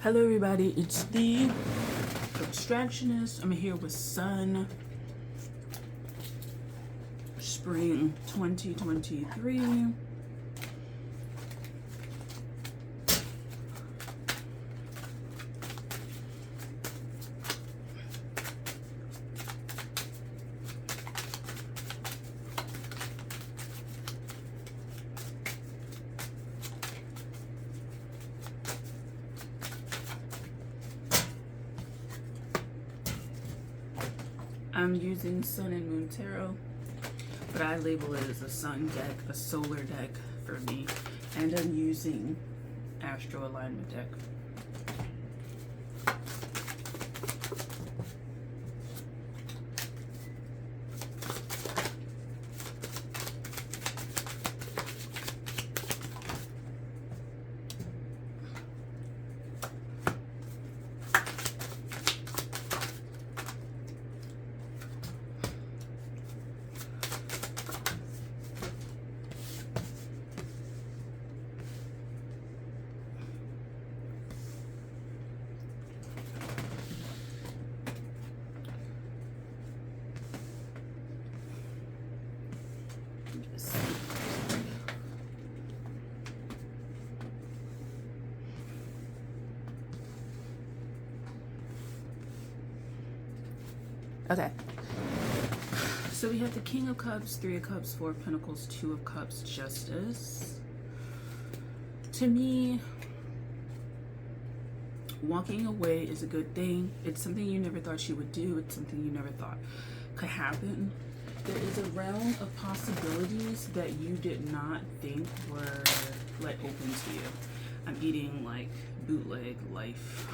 Hello everybody, it's the Abstractionist. I'm here with Sun Spring 2023. I'm using Sun and Moon Tarot, but I label it as a sun deck, a solar deck for me, and I'm using Astro Alignment deck. Okay, so we have the King of Cups, Three of Cups, Four of Pentacles, Two of Cups, Justice. To me, walking away is a good thing. It's something you never thought you would do. It's something you never thought could happen. There is a realm of possibilities that you did not think were let open to you. I'm eating like bootleg life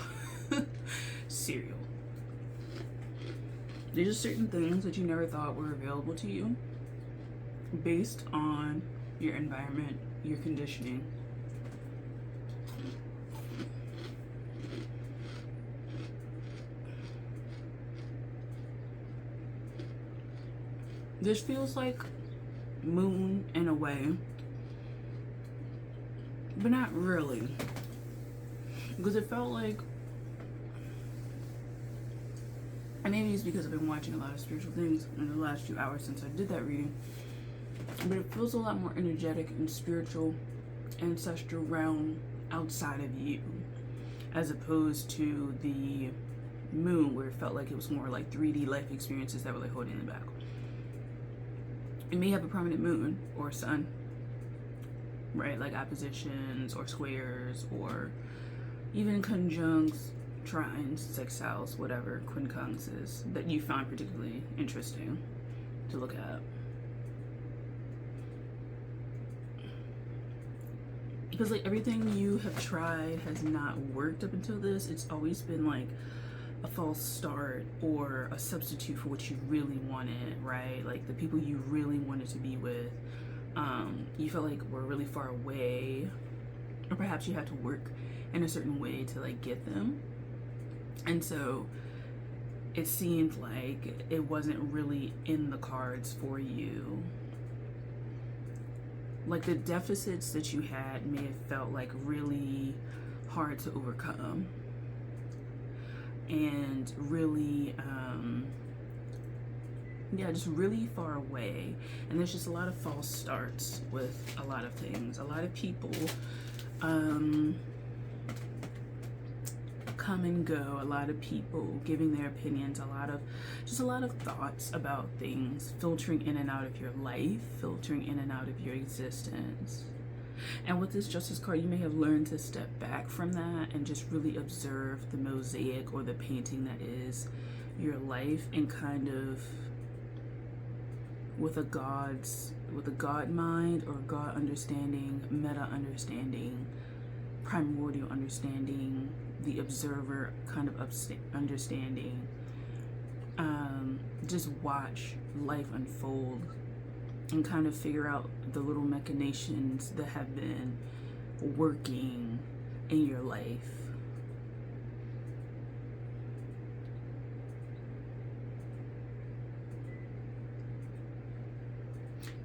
cereal. There's just certain things that you never thought were available to you based on your environment, your conditioning. This feels like Moon in a way, but not really. Because it felt like, and maybe it's because I've been watching a lot of spiritual things in the last few hours since I did that reading, but it feels a lot more energetic and spiritual, ancestral realm outside of you, as opposed to the Moon, where it felt like it was more like 3D life experiences that were like holding it back. It may have a prominent moon or sun, right? Like oppositions or squares or even conjuncts, trines, sextiles, whatever, quincunxes that you find particularly interesting to look at. Because like everything you have tried has not worked up until this. It's always been like a false start or a substitute for what you really wanted, right? Like the people you really wanted to be with, you felt like were really far away, or perhaps you had to work in a certain way to like get them. And so it seemed like it wasn't really in the cards for you. Like the deficits that you had may have felt like really hard to overcome. And really, yeah, just really far away. And there's just a lot of false starts with a lot of things. A lot of people come and go. A lot of people giving their opinions. A lot of thoughts about things filtering in and out of your life, filtering in and out of your existence. And with this Justice card, you may have learned to step back from that and just really observe the mosaic or the painting that is your life, and kind of with a God mind or God understanding, meta understanding, primordial understanding, the observer kind of understanding. Just watch life unfold and kind of figure out the little machinations that have been working in your life.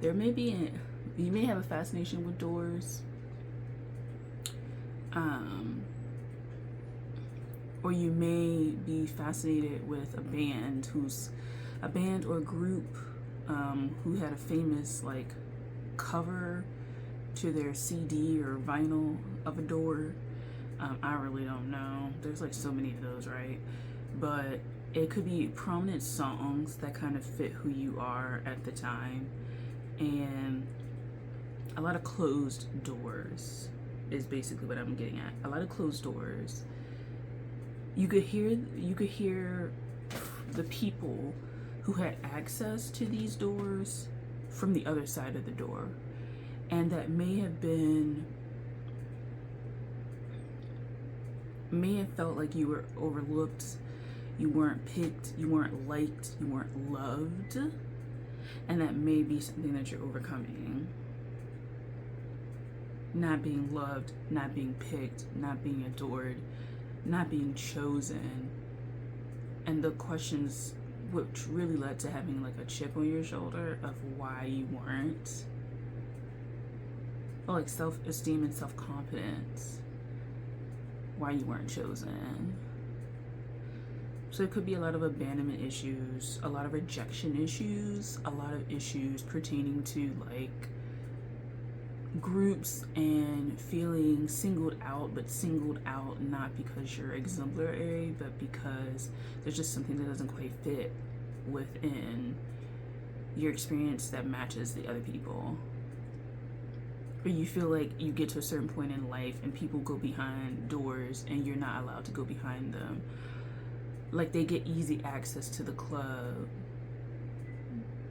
There may be you may have a fascination with doors. or you may be fascinated with a band or group who had a famous like cover to their CD or vinyl of a door. I really don't know. There's like so many of those, right? But it could be prominent songs that kind of fit who you are at the time, and a lot of closed doors is basically what I'm getting at. A lot of closed doors. You could hear the people who had access to these doors from the other side of the door, and that may have felt like you were overlooked, you weren't picked, you weren't liked, you weren't loved, and that may be something that you're overcoming. Not being loved, not being picked, not being adored, not being chosen, and the questions which really led to having like a chip on your shoulder of why you weren't, or like self-esteem and self-confidence, why you weren't chosen. So it could be a lot of abandonment issues, a lot of rejection issues, a lot of issues pertaining to like groups and feeling singled out, but singled out not because you're exemplary, but because there's just something that doesn't quite fit within your experience that matches the other people. Or you feel like you get to a certain point in life and people go behind doors and you're not allowed to go behind them. Like they get easy access to the club,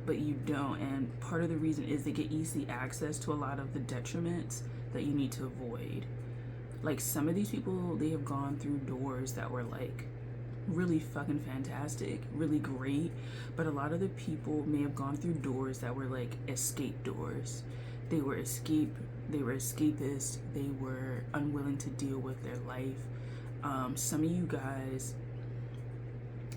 but you don't. And part of the reason is they get easy access to a lot of the detriments that you need to avoid. Like some of these people, they have gone through doors that were like really fucking fantastic, really great, but a lot of the people may have gone through doors that were like escape doors. They were escapist, they were unwilling to deal with their life. Some of you guys,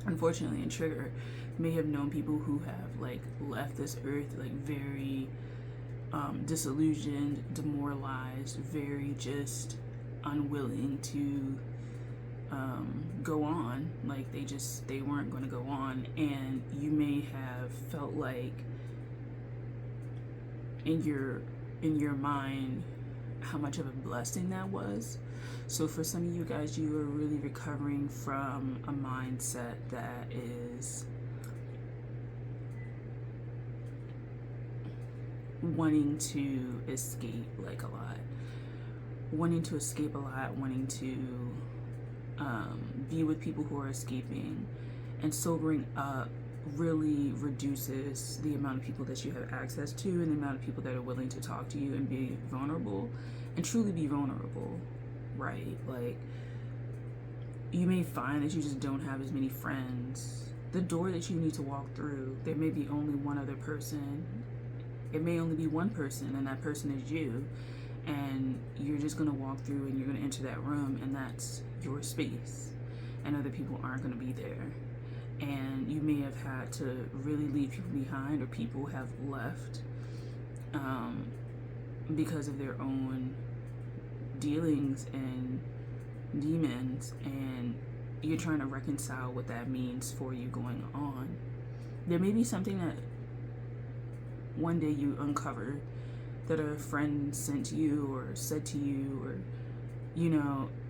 unfortunately in Trigger, may have known people who have like left this earth like very disillusioned, demoralized, very just unwilling to go on. Like they weren't going to go on, and you may have felt like in your mind how much of a blessing that was. So for some of you guys, you are really recovering from a mindset that is wanting to escape like a lot, wanting to be with people who are escaping, and sobering up really reduces the amount of people that you have access to and the amount of people that are willing to talk to you and be vulnerable and truly be vulnerable, right? Like you may find that you just don't have as many friends. The door that you need to walk through, there may be only one other person. It may only be one person, and that person is you, and you're just going to walk through and you're going to enter that room, and that's your space, and other people aren't going to be there. And you may have had to really leave people behind, or people have left because of their own dealings and demons, and you're trying to reconcile what that means for you going on. There may be something that one day you uncover that a friend sent you or said to you, or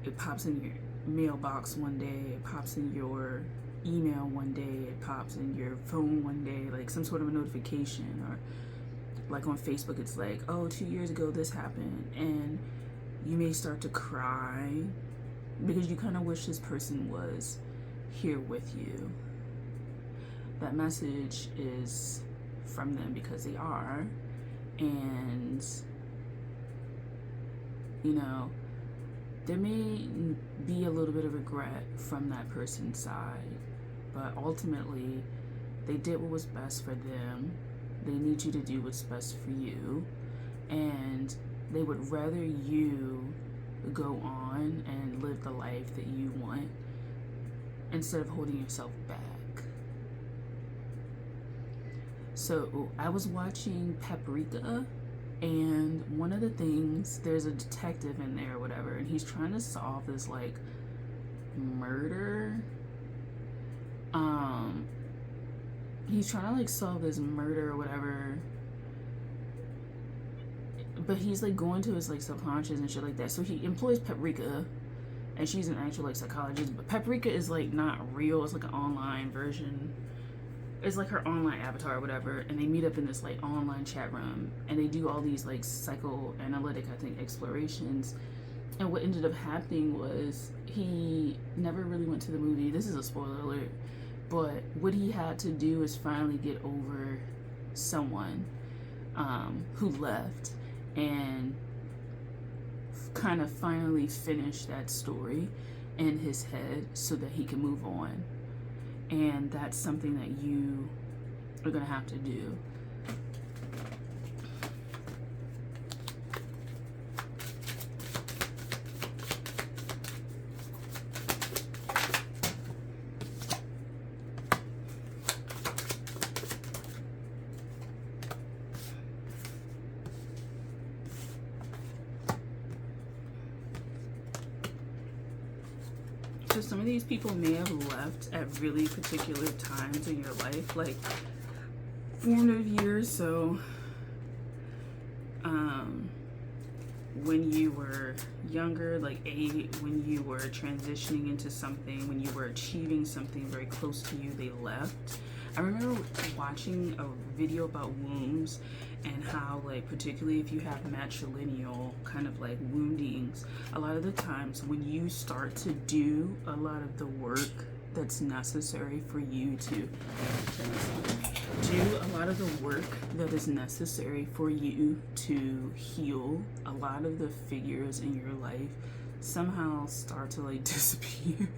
it pops in your mailbox one day, it pops in your email one day, it pops in your phone one day, like some sort of a notification, or like on Facebook it's like, oh, 2 years ago this happened, and you may start to cry because you kind of wish this person was here with you. That message is from them because they are, and there may be a little bit of regret from that person's side, but ultimately they did what was best for them. They need you to do what's best for you, and they would rather you go on and live the life that you want instead of holding yourself back. So I was watching Paprika, and one of the things, there's a detective in there or whatever, and he's trying to solve this like murder. He's trying to like solve this murder or whatever, but he's like going to his like subconscious and shit like that. So he employs Paprika, and she's an actual like psychologist. But Paprika is like not real. It's like an online version. It's like her online avatar or whatever. And they meet up in this like online chat room, and they do all these like psychoanalytic, I think, explorations. And what ended up happening was he never really went to the movie. This is a spoiler alert. But what he had to do is finally get over someone who left, and kind of finally finish that story in his head so that he can move on. And that's something that you are going to have to do. So some of these people may have left at really particular times in your life, like formative years. So when you were younger, like 8, when you were transitioning into something, when you were achieving something very close to you, they left. I remember watching a video about wombs and how, like, particularly if you have matrilineal kind of like woundings, a lot of the times when you start to do a lot of the work that's necessary for you to do a lot of the work that is necessary for you to heal, a lot of the figures in your life somehow start to like disappear.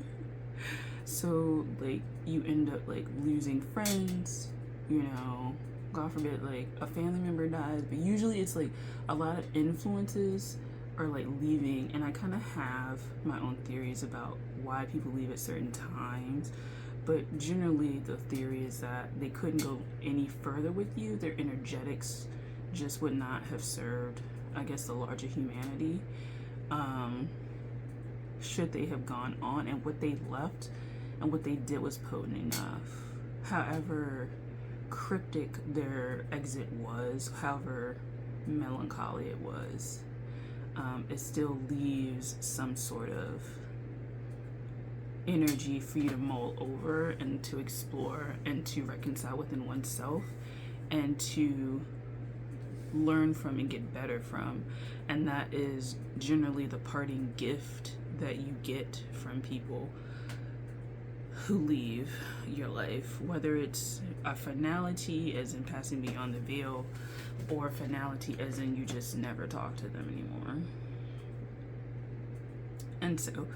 So like you end up like losing friends, you know, God forbid, like a family member dies, but usually it's like a lot of influences are like leaving. And I kind of have my own theories about why people leave at certain times, but generally the theory is that they couldn't go any further with you. Their energetics just would not have served, I guess, the larger humanity, should they have gone on. And what they left and what they did was potent enough. However cryptic their exit was, however melancholy it was, it still leaves some sort of energy for you to mull over and to explore and to reconcile within oneself and to learn from and get better from. And that is generally the parting gift that you get from people who leave your life, whether it's a finality as in passing beyond the veil, or finality as in you just never talk to them anymore. And so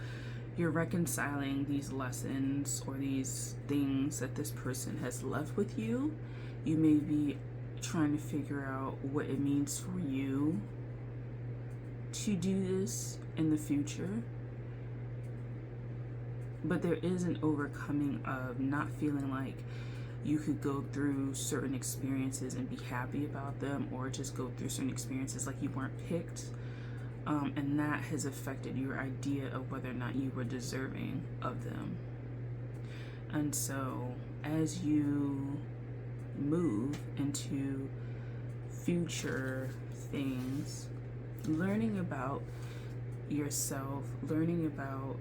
you're reconciling these lessons or these things that this person has left with you. You may be trying to figure out what it means for you to do this in the future. But there is an overcoming of not feeling like you could go through certain experiences and be happy about them, or just go through certain experiences like you weren't picked. And that has affected your idea of whether or not you were deserving of them. And so as you move into future things, learning about yourself, learning about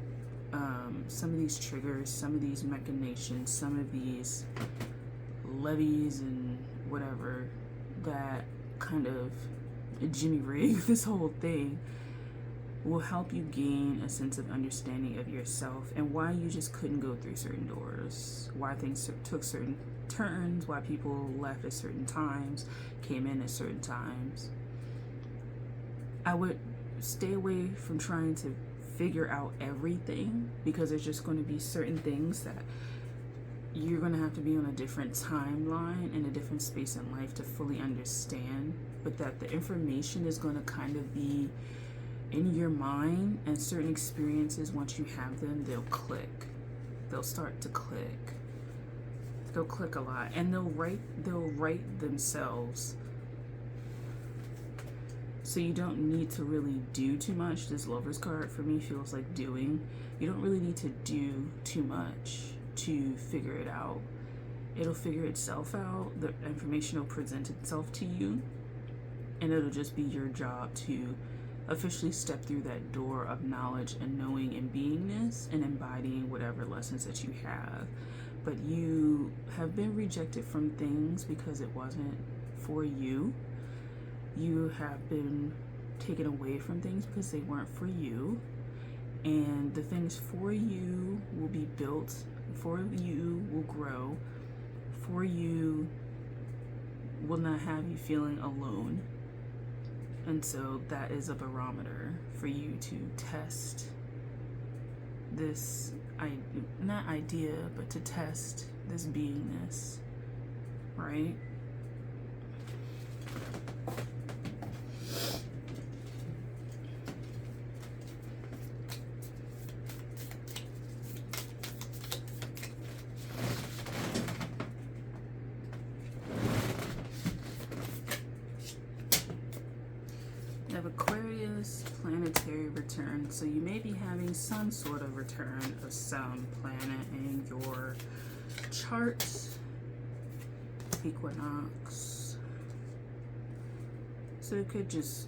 some of these triggers, some of these machinations, some of these levies and whatever that kind of Jimmy rig this whole thing will help you gain a sense of understanding of yourself and why you just couldn't go through certain doors, why things took certain turns, why people left at certain times, came in at certain times. I would stay away from trying to figure out everything, because there's just going to be certain things that you're going to have to be on a different timeline and a different space in life to fully understand, but that the information is going to kind of be in your mind, and certain experiences, once you have them, they'll click. They'll start to click. They'll click a lot, and they'll write themselves. So you don't need to really do too much. This Lover's card for me feels like doing. You don't really need to do too much to figure it out. It'll figure itself out. The information will present itself to you, and it'll just be your job to officially step through that door of knowledge and knowing and beingness and embodying whatever lessons that you have. But you have been rejected from things because it wasn't for you. You have been taken away from things because they weren't for you. And the things for you will be built, for you will grow, for you will not have you feeling alone. And so that is a barometer for you to test this, not idea, but to test this beingness, right? Of Aquarius planetary return, so you may be having some sort of return of some planet in your chart. Equinox, so it could just,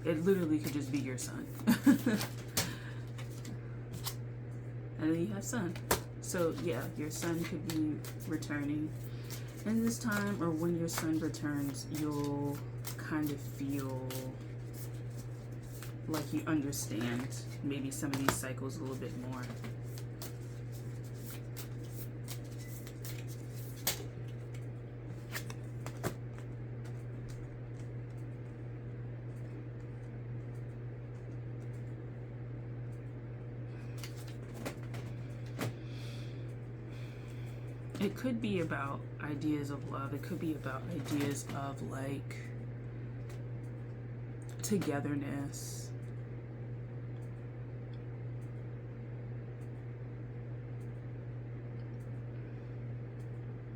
it literally could just be your sun. And then you have sun, so yeah, your sun could be returning. And this time, or when your sun returns, you'll kind of feel like you understand maybe some of these cycles a little bit more. It could be about ideas of love. It could be about ideas of like togetherness.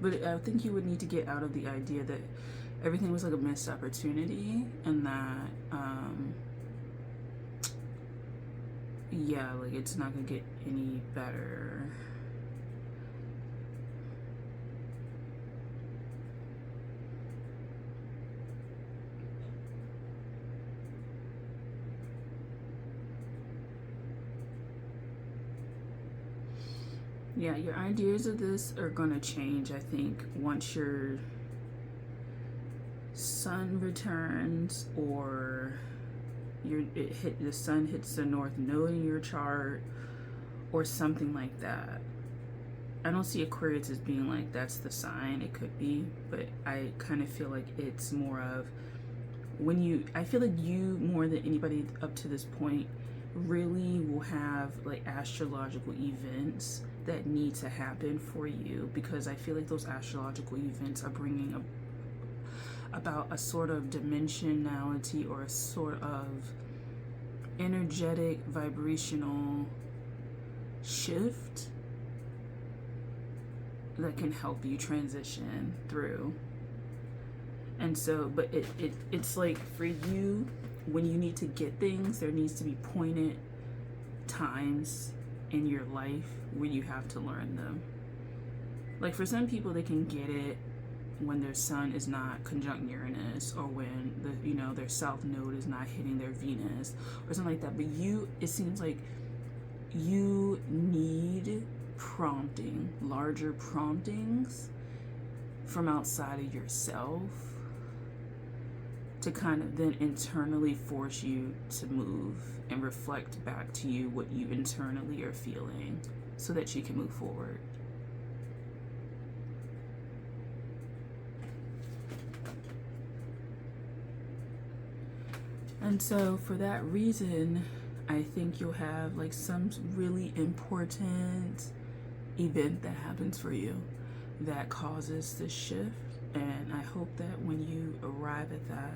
But I think you would need to get out of the idea that everything was like a missed opportunity, and that yeah, like it's not gonna get any better. Yeah, your ideas of this are going to change, I think, once your sun returns, or the sun hits the north node in your chart, or something like that. I don't see Aquarius as being like that's the sign. It could be, but I kind of feel like it's more of I feel like you, more than anybody up to this point, really will have like astrological events that need to happen for you, because I feel like those astrological events are bringing about a sort of dimensionality or a sort of energetic vibrational shift that can help you transition through. And so, but it's like for you, when you need to get things, there needs to be pointed times in your life where you have to learn them. Like for some people, they can get it when their sun is not conjunct Uranus, or when their south node is not hitting their Venus or something like that. But it seems like you need larger promptings from outside of yourself to kind of then internally force you to move and reflect back to you what you internally are feeling, so that you can move forward. And so for that reason, I think you'll have like some really important event that happens for you that causes this shift. And I hope that when you arrive at that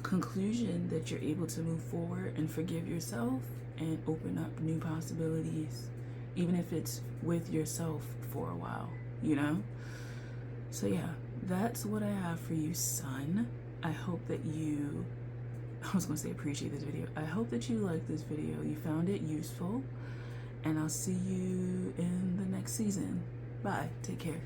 conclusion, that you're able to move forward and forgive yourself and open up new possibilities, even if it's with yourself for a while, So yeah, that's what I have for you, son. I hope that you, I was gonna say appreciate this video. I hope that you liked this video, you found it useful, and I'll see you in the next season. Bye, take care.